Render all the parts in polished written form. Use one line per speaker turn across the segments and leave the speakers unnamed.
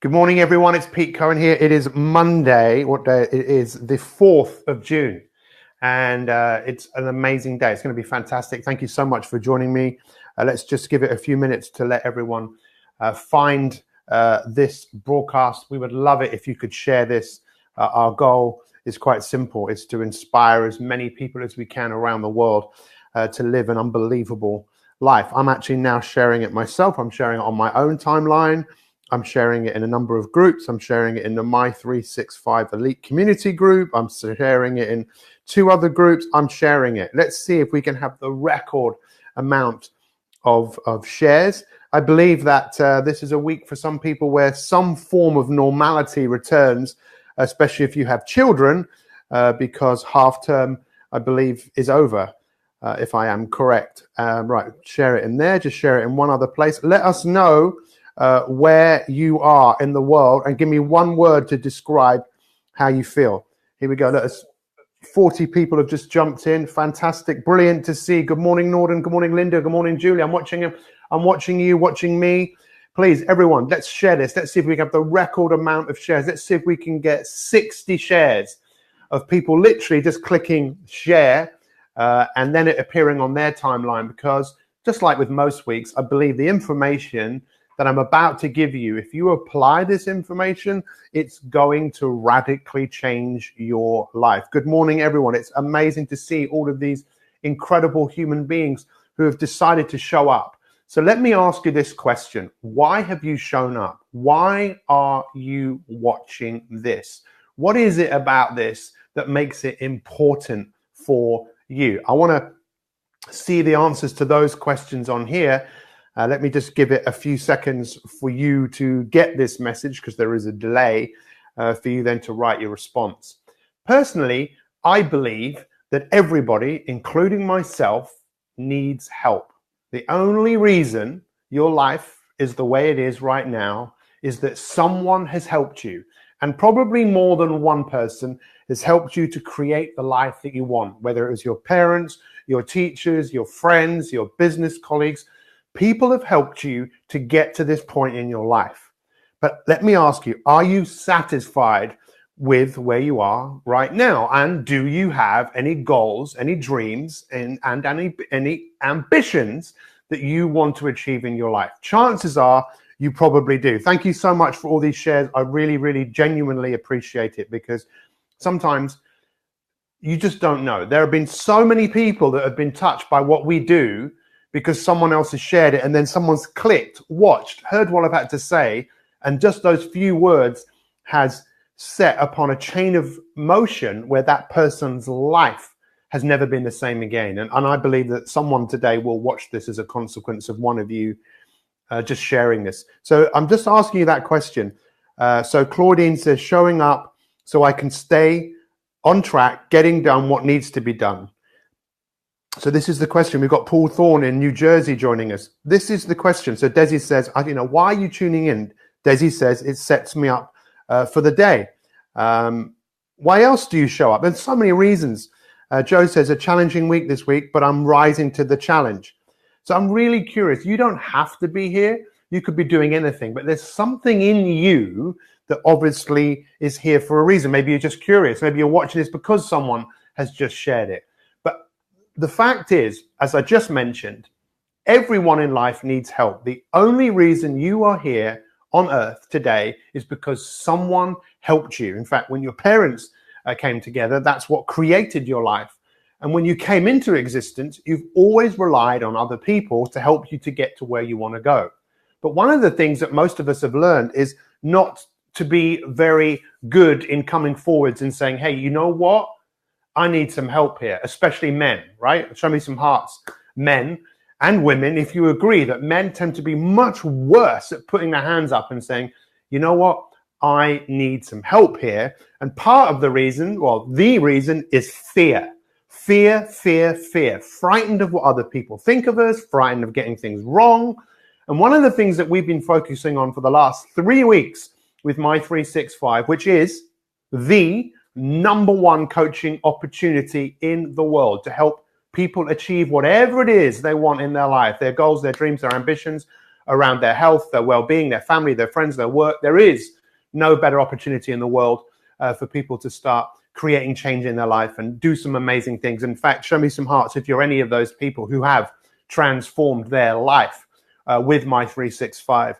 Good morning, everyone. It's Pete Cohen here. It is Monday. What day? It is the 4th of June. And it's an amazing day. It's going to be fantastic. Thank you so much for joining me. Let's just give it a few minutes to let everyone find this broadcast. We would love it if you could share this. Our goal is quite simple. It's to inspire as many people as we can around the world to live an unbelievable life. I'm actually now sharing it myself. I'm sharing it on my own timeline. I'm sharing it in a number of groups. I'm sharing it in the My 365 Elite Community group. I'm sharing it in 2 other groups. I'm sharing it. Let's see if we can have the record amount of shares. I believe that this is a week for some people where some form of normality returns, especially if you have children, because half term, I believe, is over, if I am correct. Right, share it in there. Just share it in one other place. Let us know where you are in the world and give me one word to describe how you feel. Here we go. Let us. 40 people have just jumped in. Fantastic. Brilliant to see. Good morning, Norden. Good morning, Linda. Good morning, Julie. I'm watching him. I'm watching you, watching me. Please, everyone, let's share this. Let's see if we can have the record amount of shares. Let's see if we can get 60 shares of people literally just clicking share and then it appearing on their timeline, because just like with most weeks, I believe the information that I'm about to give you, if you apply this information, it's going to radically change your life. Good morning, everyone. It's amazing to see all of these incredible human beings who have decided to show up. So let me ask you this question. Why have you shown up? Why are you watching this? What is it about this that makes it important for you? I want to see the answers to those questions on here. Let me just give it a few seconds for you to get this message, because there is a delay for you then to write your response. Personally, I believe that everybody, including myself, needs help. The only reason your life is the way it is right now is that someone has helped you, and probably more than one person has helped you to create the life that you want, whether it was your parents, your teachers, your friends, your business colleagues. People have helped you to get to this point in your life. But let me ask you, are you satisfied with where you are right now? And do you have any goals, any dreams, and any ambitions that you want to achieve in your life? Chances are you probably do. Thank you so much for all these shares. I really, really genuinely appreciate it, because sometimes you just don't know. There have been so many people that have been touched by what we do because someone else has shared it, and then someone's clicked, watched, heard what I've had to say, and just those few words has set upon a chain of motion where that person's life has never been the same again. And I believe that someone today will watch this as a consequence of one of you just sharing this. So I'm just asking you that question. So Claudine says, showing up so I can stay on track, getting done what needs to be done. So this is the question. We've got Paul Thorne in New Jersey joining us. This is the question. So Desi says, why are you tuning in? Desi says, it sets me up for the day. Why else do you show up? There's so many reasons. Joe says, a challenging week this week, but I'm rising to the challenge. So I'm really curious. You don't have to be here. You could be doing anything, but there's something in you that obviously is here for a reason. Maybe you're just curious. Maybe you're watching this because someone has just shared it. The fact is, as I just mentioned, everyone in life needs help. The only reason you are here on earth today is because someone helped you. In fact, when your parents came together, that's what created your life. And when you came into existence, you've always relied on other people to help you to get to where you want to go. But one of the things that most of us have learned is not to be very good in coming forwards and saying, hey, you know what? I need some help here, especially men, right? Show me some hearts, men and women, if you agree that men tend to be much worse at putting their hands up and saying, you know what, I need some help here. And part of the reason, the reason is fear. Fear, frightened of what other people think of us, frightened of getting things wrong. And one of the things that we've been focusing on for the last 3 weeks with My 365, which is the #1 coaching opportunity in the world to help people achieve whatever it is they want in their life, their goals, their dreams, their ambitions. around their health, their well-being, their family, their friends, their work. There is no better opportunity in the world for people to start creating change in their life and do some amazing things. In fact, show me some hearts if you're any of those people who have transformed their life with My365,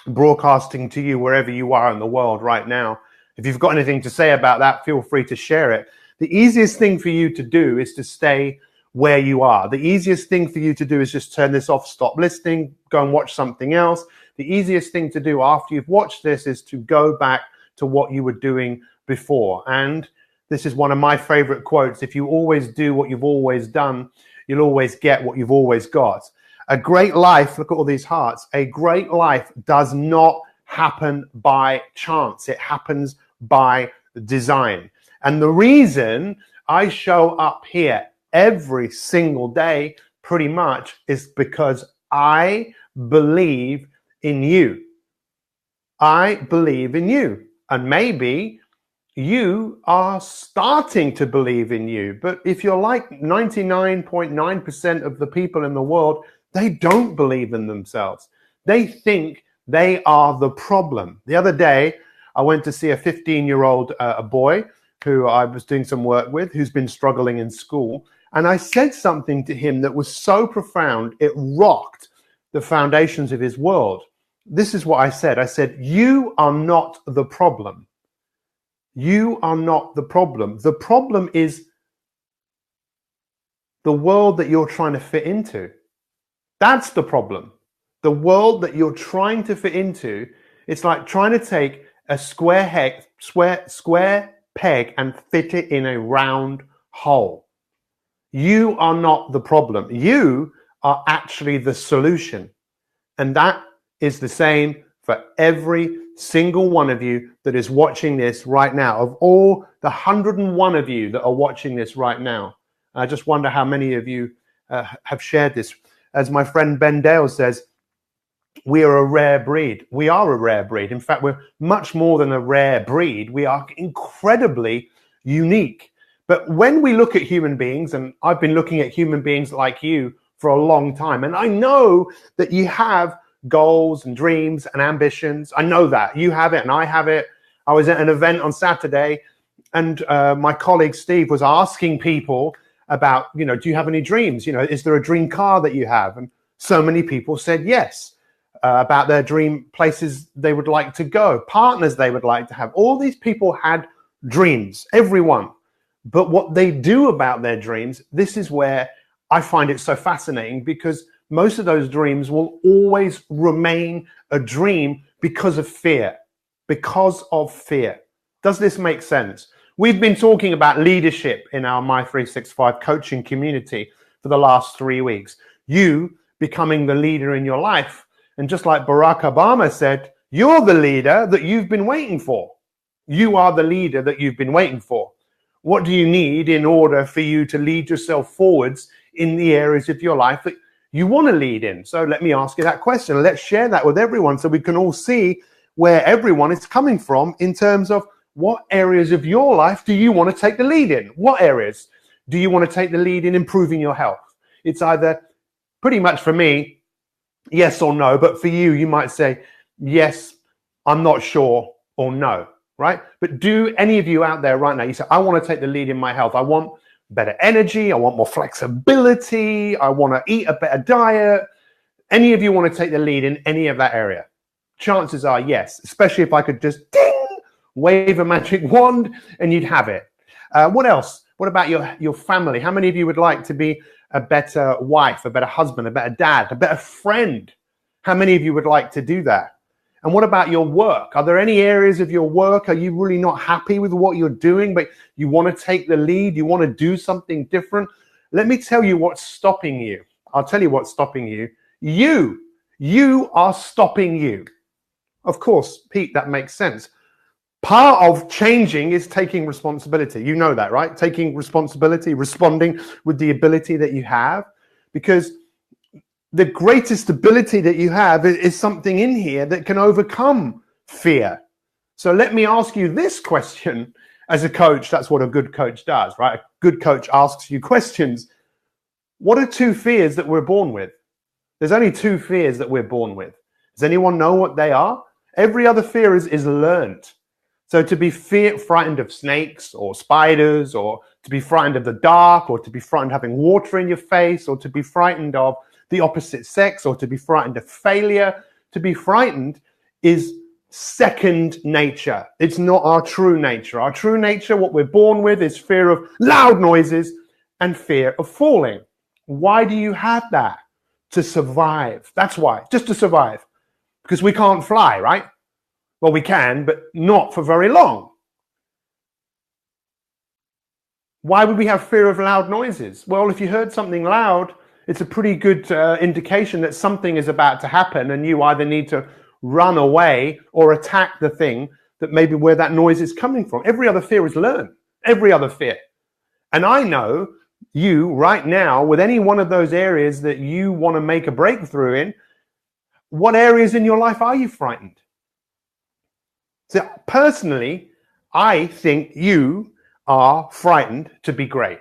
broadcasting to you wherever you are in the world right now. If you've got anything to say about that, feel free to share it. The easiest thing for you to do is to stay where you are. The easiest thing for you to do is just turn this off, stop listening, go and watch something else. The easiest thing to do after you've watched this is to go back to what you were doing before. And this is one of my favorite quotes. If you always do what you've always done, you'll always get what you've always got. A great life, look at all these hearts, a great life does not happen by chance. It happens by design. And the reason I show up here every single day pretty much is because I believe in you. I believe in you. And maybe you are starting to believe in you. But if you're like 99.9% of the people in the world, they don't believe in themselves. They think they are the problem. The other day, I went to see a 15-year-old boy who I was doing some work with, who's been struggling in school. And I said something to him that was so profound, it rocked the foundations of his world. This is what I said. I said, you are not the problem. You are not the problem. The problem is the world that you're trying to fit into. That's the problem. The world that you're trying to fit into, it's like trying to take a square peg and fit it in a round hole. You are not the problem. You are actually the solution. And that is the same for every single one of you that is watching this right now. Of all the 101 of you that are watching this right now, I just wonder how many of you have shared this. As my friend Ben Dale says, we are a rare breed. We are a rare breed. In fact, we're much more than a rare breed. We are incredibly unique. But when we look at human beings, and I've been looking at human beings like you for a long time, and I know that you have goals and dreams and ambitions. I know that you have it and I have it. I was at an event on Saturday and my colleague Steve was asking people about, do you have any dreams? Is there a dream car that you have? And so many people said yes, about their dream places they would like to go, partners they would like to have. All these people had dreams, everyone. But what they do about their dreams, this is where I find it so fascinating, because most of those dreams will always remain a dream because of fear. Because of fear. Does this make sense? We've been talking about leadership in our My365 coaching community for the last 3 weeks. You becoming the leader in your life. And just like Barack Obama said, you're the leader that you've been waiting for. You are the leader that you've been waiting for. What do you need in order for you to lead yourself forwards in the areas of your life that you want to lead in? So let me ask you that question. Let's share that with everyone so we can all see where everyone is coming from in terms of what areas of your life do you want to take the lead in? What areas do you want to take the lead in improving your health? It's either pretty much for me, yes or no. But for you, you might say, yes, I'm not sure, or no, right? But do any of you out there right now, you say, I want to take the lead in my health. I want better energy. I want more flexibility. I want to eat a better diet. Any of you want to take the lead in any of that area? Chances are yes, especially if I could just ding, wave a magic wand and you'd have it. What else? What about your family? How many of you would like to be a better wife, a better husband, a better dad, a better friend? How many of you would like to do that? And what about your work? Are there any areas of your work? Are you really not happy with what you're doing, but you want to take the lead? You want to do something different? Let me tell you what's stopping you. I'll tell you what's stopping you. You are stopping you. Of course, Pete, that makes sense. Part of changing is taking responsibility. You know that, right? Taking responsibility, responding with the ability that you have, because the greatest ability that you have is something in here that can overcome fear. So let me ask you this question as a coach. That's what a good coach does, right? A good coach asks you questions. What are two fears that we're born with? There's only two fears that we're born with. Does anyone know what they are? Every other fear is learned. So to be frightened of snakes or spiders, or to be frightened of the dark, or to be frightened of having water in your face, or to be frightened of the opposite sex, or to be frightened of failure, to be frightened is second nature. It's not our true nature. Our true nature, what we're born with, is fear of loud noises and fear of falling. Why do you have that? To survive. That's why, just to survive. Because we can't fly, right? Well, we can, but not for very long. Why would we have fear of loud noises? Well, if you heard something loud, it's a pretty good indication that something is about to happen, and you either need to run away or attack the thing that maybe where that noise is coming from. Every other fear is learned. Every other fear. And I know you right now, with any one of those areas that you want to make a breakthrough in, what areas in your life are you frightened? So personally, I think you are frightened to be great,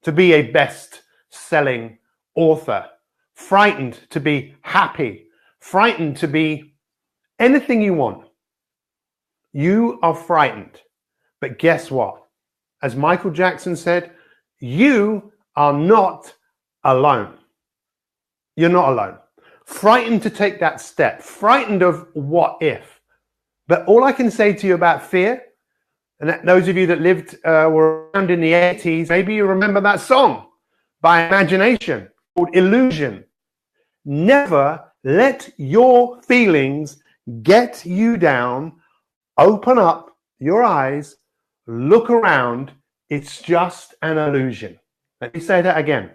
to be a best-selling author, frightened to be happy, frightened to be anything you want. You are frightened. But guess what? As Michael Jackson said, you are not alone. You're not alone. Frightened to take that step, frightened of what if. But all I can say to you about fear, and those of you that lived were around in the 80s, maybe you remember that song by Imagination called Illusion. Never let your feelings get you down. Open up your eyes, look around. It's just an illusion. Let me say that again.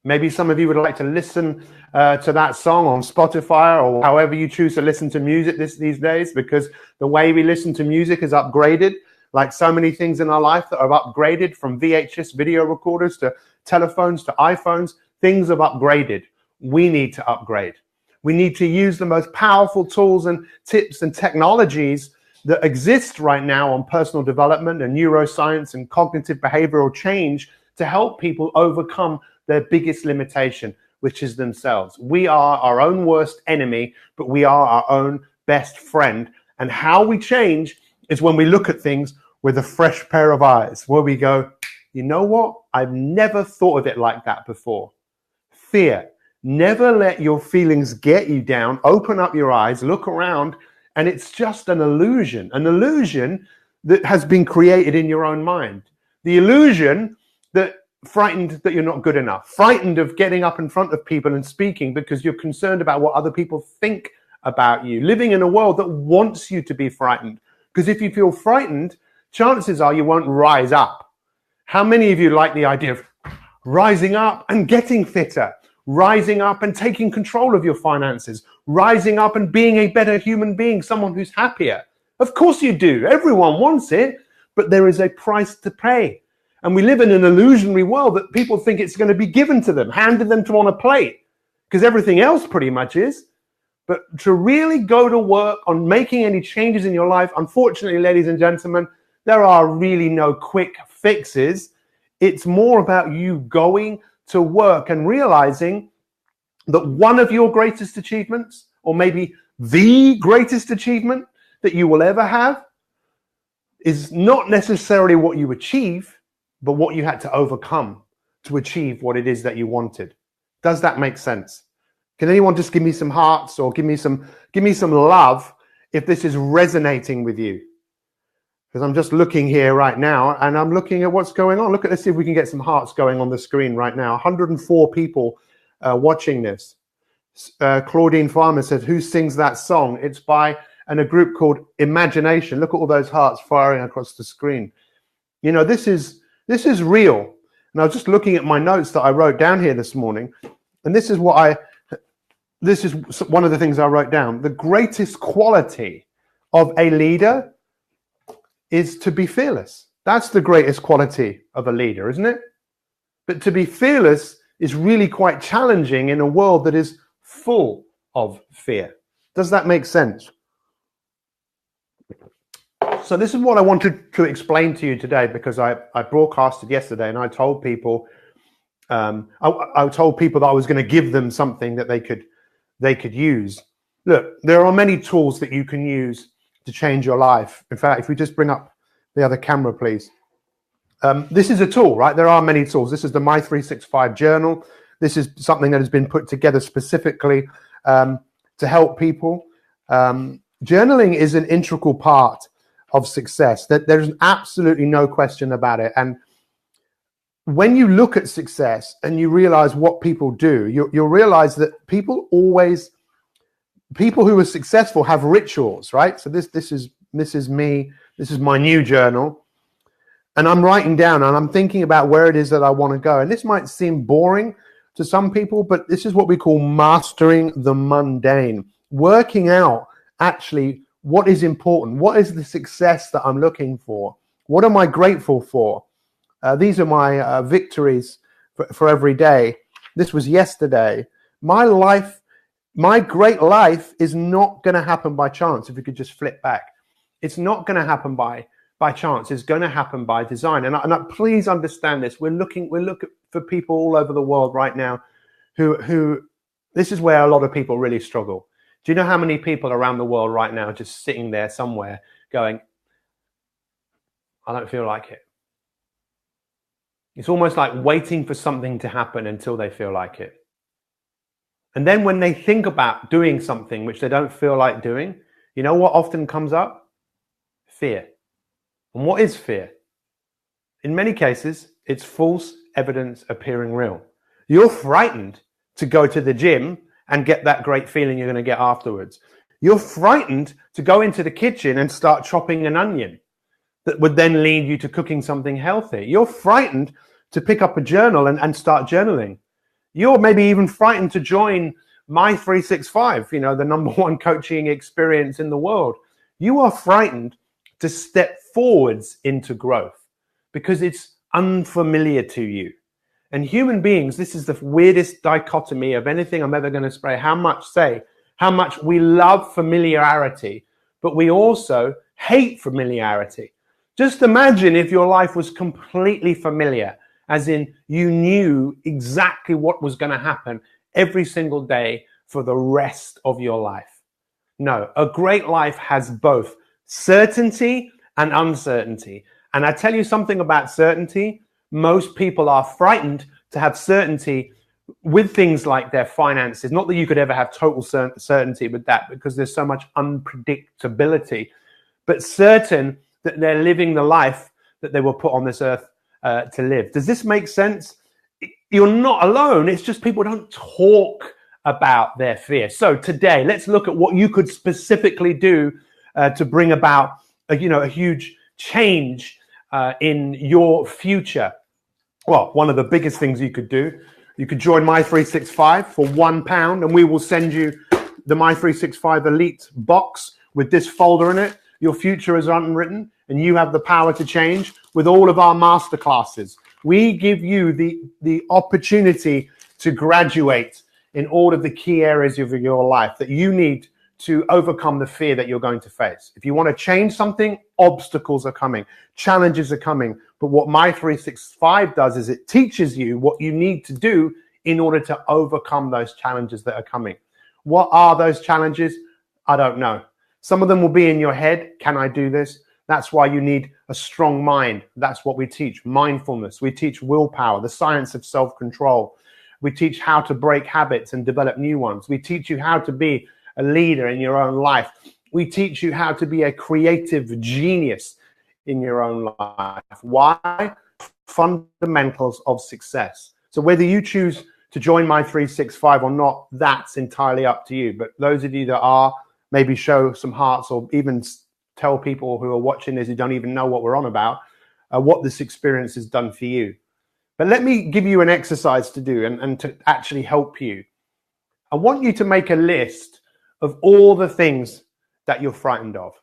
Maybe some of you would like to listen to that song on Spotify or however you choose to listen to music these days, because the way we listen to music is upgraded, like so many things in our life that are upgraded, from VHS video recorders to telephones to iPhones. Things have upgraded. We need to upgrade. We need to use the most powerful tools and tips and technologies that exist right now on personal development and neuroscience and cognitive behavioral change to help people overcome their biggest limitation, which is themselves. We are our own worst enemy, but we are our own best friend. And how we change is when we look at things with a fresh pair of eyes, where we go, you know what? I've never thought of it like that before. Fear. Never let your feelings get you down. Open up your eyes, look around, and it's just an illusion that has been created in your own mind. The illusion that frightened that you're not good enough, frightened of getting up in front of people and speaking because you're concerned about what other people think about you, living in a world that wants you to be frightened. Because if you feel frightened, chances are you won't rise up. How many of you like the idea of rising up and getting fitter, rising up and taking control of your finances, rising up and being a better human being, someone who's happier? Of course you do. Everyone wants it, but there is a price to pay. And we live in an illusionary world that people think it's going to be given to them, handed them to on a plate, because everything else pretty much is. But to really go to work on making any changes in your life, unfortunately, ladies and gentlemen, there are really no quick fixes. It's more about you going to work and realizing that one of your greatest achievements, or maybe the greatest achievement that you will ever have, is not necessarily what you achieve, but what you had to overcome to achieve what it is that you wanted. Does that make sense? Can anyone just give me some hearts, or give me some love if this is resonating with you? Because I'm just looking here right now and I'm looking at what's going on. Let's see if we can get some hearts going on the screen right now. 104 people watching this. Claudine Farmer said, who sings that song? It's by a group called Imagination. Look at all those hearts firing across the screen. You know, this is real. And I was just looking at my notes that I wrote down here this morning, and this is one of the things I wrote down. The greatest quality of a leader is to be fearless. That's the greatest quality of a leader, isn't it? But to be fearless is really quite challenging in a world that is full of fear. Does that make sense? So this is what I wanted to explain to you today, because I broadcasted yesterday and I told people I told people that I was going to give them something that they could use. Look, there are many tools that you can use to change your life. In fact, if we just bring up the other camera, please. This is a tool, right? There are many tools. This is the My365 journal. This is something that has been put together specifically to help people. Journaling is an integral part of success. That there's absolutely no question about it. And when you look at success and you realize what people do, you'll realize that people who are successful have rituals, right? So this is me. This is my new journal. And I'm writing down and I'm thinking about where it is that I want to go. And this might seem boring to some people, but this is what we call mastering the mundane. Working out actually what is important. What is the success that I'm looking for? What am I grateful for? These are my victories for every day. This was yesterday. My great life is not going to happen by chance. If you could just flip back. It's not going to happen by chance. It's going to happen by design. And please understand this. We're looking for people all over the world right now who this is where a lot of people really struggle. Do you know how many people around the world right now are just sitting there somewhere going, I don't feel like it. It's almost like waiting for something to happen until they feel like it. And then when they think about doing something which they don't feel like doing, you know what often comes up? Fear. And what is fear? In many cases, it's false evidence appearing real. You're frightened to go to the gym and get that great feeling you're going to get afterwards. You're frightened to go into the kitchen and start chopping an onion that would then lead you to cooking something healthy. You're frightened to pick up a journal and start journaling. You're maybe even frightened to join My365, the #1 coaching experience in the world. You are frightened to step forwards into growth because it's unfamiliar to you. And human beings, this is the weirdest dichotomy of anything I'm ever going to say, how much we love familiarity, but we also hate familiarity. Just imagine if your life was completely familiar, as in you knew exactly what was going to happen every single day for the rest of your life. No, a great life has both certainty and uncertainty. And I tell you something about certainty. Most people are frightened to have certainty with things like their finances. Not that you could ever have total certainty with that because there's so much unpredictability, but certain that they're living the life that they were put on this earth to live. Does this make sense? You're not alone. It's just people don't talk about their fear. So today, let's look at what you could specifically do to bring about a huge change in your future. Well, one of the biggest things you could do, you could join My365 for £1 and we will send you the My365 Elite box with this folder in it. Your future is unwritten and you have the power to change with all of our masterclasses. We give you the opportunity to graduate in all of the key areas of your life that you need to overcome the fear that you're going to face. If you want to change something, obstacles are coming, challenges are coming. But what My365 does is it teaches you what you need to do in order to overcome those challenges that are coming. What are those challenges? I don't know. Some of them will be in your head. Can I do this? That's why you need a strong mind. That's what we teach. Mindfulness. We teach willpower, the science of self-control. We teach how to break habits and develop new ones. We teach you how to be a leader in your own life. We teach you how to be a creative genius in your own life. Why? Fundamentals of success. So whether you choose to join My365 or not, that's entirely up to you. But those of you that are, maybe show some hearts or even tell people who are watching this who don't even know what we're on about, what this experience has done for you. But let me give you an exercise to do and to actually help you. I want you to make a list of all the things that you're frightened of.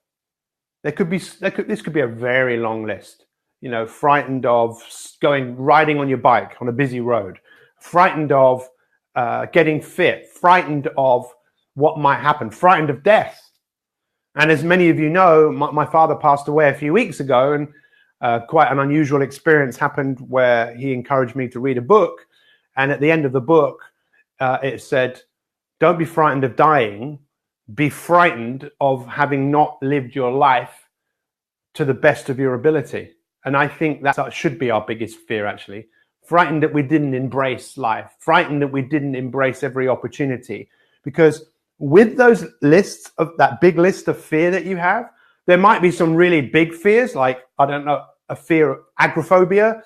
This could be a very long list. Frightened of riding on your bike on a busy road, frightened of getting fit, frightened of what might happen, frightened of death. And as many of you know, my father passed away a few weeks ago, and quite an unusual experience happened where he encouraged me to read a book. And at the end of the book, it said, don't be frightened of dying, be frightened of having not lived your life to the best of your ability. And I think that should be our biggest fear, actually. Frightened that we didn't embrace life, frightened that we didn't embrace every opportunity. Because with those lists of that big list of fear that you have, there might be some really big fears, like, I don't know, a fear of agoraphobia,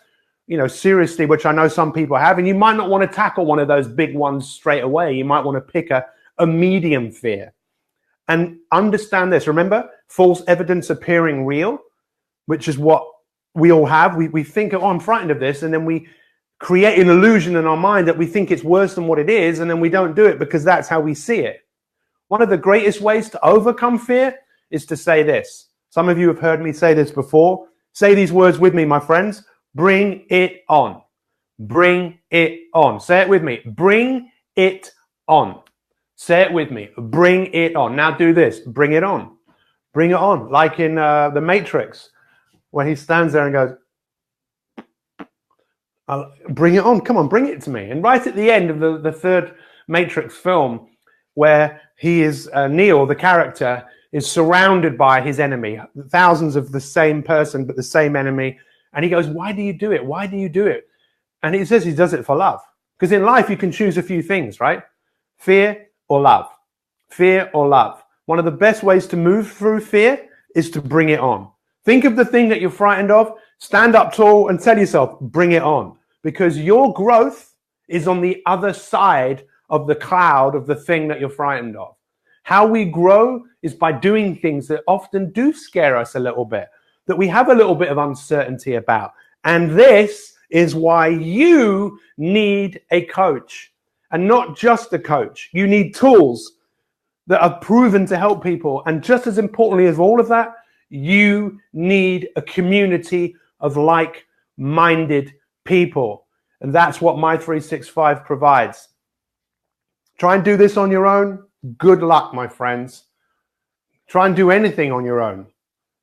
seriously, which I know some people have. And you might not want to tackle one of those big ones straight away. You might want to pick a medium fear. And understand this. Remember, false evidence appearing real, which is what we all have. We think, oh, I'm frightened of this. And then we create an illusion in our mind that we think it's worse than what it is. And then we don't do it because that's how we see it. One of the greatest ways to overcome fear is to say this. Some of you have heard me say this before. Say these words with me, my friends. Bring it on. Bring it on. Say it with me. Bring it on. Say it with me. Bring it on. Now do this. Bring it on. Bring it on. Like in The Matrix, when he stands there and goes, bring it on. Come on, bring it to me. And right at the end of the third Matrix film, where he is, Neo, the character, is surrounded by his enemy, thousands of the same person, but the same enemy. And he goes, why do you do it? Why do you do it? And he says he does it for love. Because in life, you can choose a few things, right? Fear or love. Fear or love. One of the best ways to move through fear is to bring it on. Think of the thing that you're frightened of, stand up tall and tell yourself, bring it on. Because your growth is on the other side of the cloud of the thing that you're frightened of. How we grow is by doing things that often do scare us a little bit, that we have a little bit of uncertainty about. And this is why you need a coach, and not just a coach. You need tools that are proven to help people. And just as importantly as all of that, you need a community of like-minded people. And that's what My365 provides. Try and do this on your own. Good luck, my friends. Try and do anything on your own.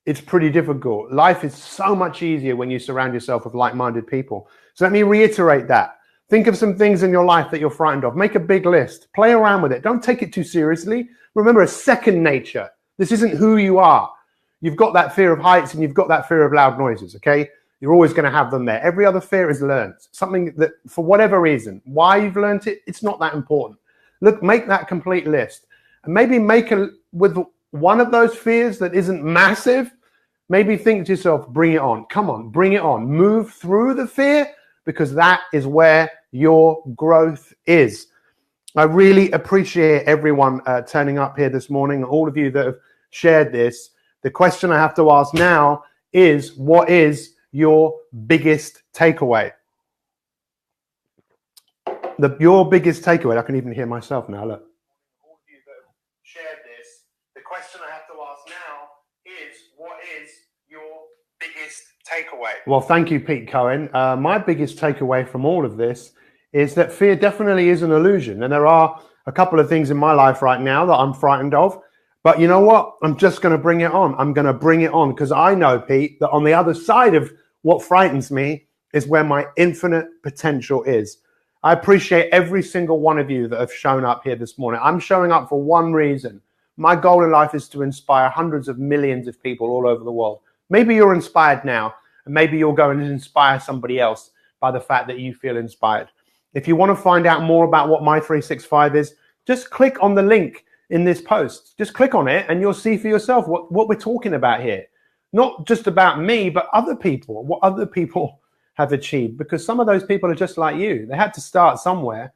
It's pretty difficult. Life is so much easier when you surround yourself with like-minded people. So let me reiterate that. Think of some things in your life that you're frightened of. Make a big list. Play around with it. Don't take it too seriously. Remember, it's second nature. This isn't who you are. You've got that fear of heights and you've got that fear of loud noises, okay? You're always going to have them there. Every other fear is learned. Something that, for whatever reason, why you've learned it, it's not that important. Look, make that complete list. And maybe with one of those fears that isn't massive, maybe think to yourself, bring it on. Come on, bring it on. Move through the fear, because that is where your growth is. I really appreciate everyone turning up here this morning, all of you that have shared this. The question I have to ask now is, what is your biggest takeaway? Your biggest takeaway. I can even hear myself now. Look. All of you that have shared this, the question I have to ask now is, what is your biggest takeaway? Well, thank you, Pete Cohen. My biggest takeaway from all of this is that fear definitely is an illusion. And there are a couple of things in my life right now that I'm frightened of. But you know what? I'm just going to bring it on. I'm going to bring it on because I know, Pete, that on the other side of what frightens me is where my infinite potential is. I appreciate every single one of you that have shown up here this morning. I'm showing up for one reason. My goal in life is to inspire hundreds of millions of people all over the world. Maybe you're inspired now, and maybe you're going to inspire somebody else by the fact that you feel inspired. If you want to find out more about what My365 is, just click on the link in this post. Just click on it and you'll see for yourself what we're talking about here. Not just about me, but other people, what other people have achieved, because some of those people are just like you. They had to start somewhere.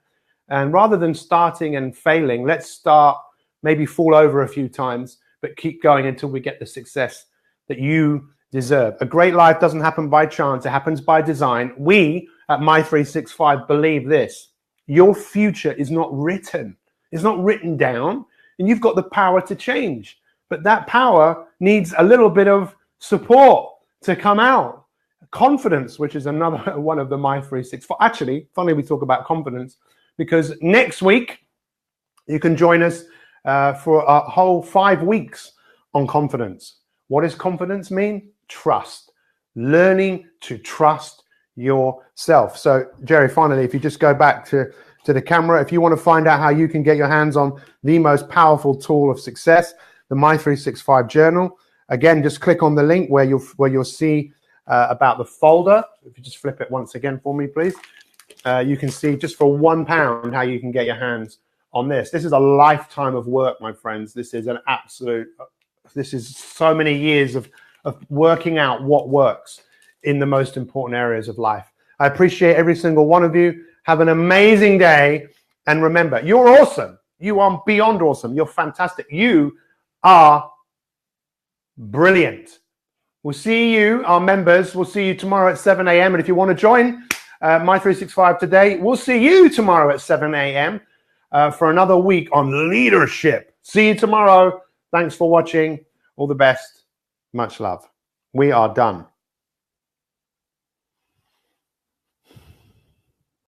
And rather than starting and failing, let's start, maybe fall over a few times, but keep going until we get the success that you deserve. A great life doesn't happen by chance. It happens by design. We at My365 believe this. Your future is not written. It's not written down, and you've got the power to change. But that power needs a little bit of support to come out. Confidence, which is another one of the My365. Actually, funny we talk about confidence, because next week you can join us for a whole 5 weeks on confidence. What does confidence mean? Trust. Learning to trust yourself. So Jerry, finally, if you just go back to the camera, if you want to find out how you can get your hands on the most powerful tool of success, the My365 Journal, again, just click on the link where you'll see about the folder. If you just flip it once again for me, please. You can see just for £1 how you can get your hands on this. This is a lifetime of work, my friends. This is an absolute, this is so many years of working out what works in the most important areas of life. I appreciate every single one of you. Have an amazing day. And remember, you're awesome. You are beyond awesome. You're fantastic. You are brilliant. We'll see you, our members. We'll see you tomorrow at 7 a.m. And if you want to join My365 today, we'll see you tomorrow at 7 a.m. For another week on leadership. See you tomorrow. Thanks for watching. All the best. Much love. We are done.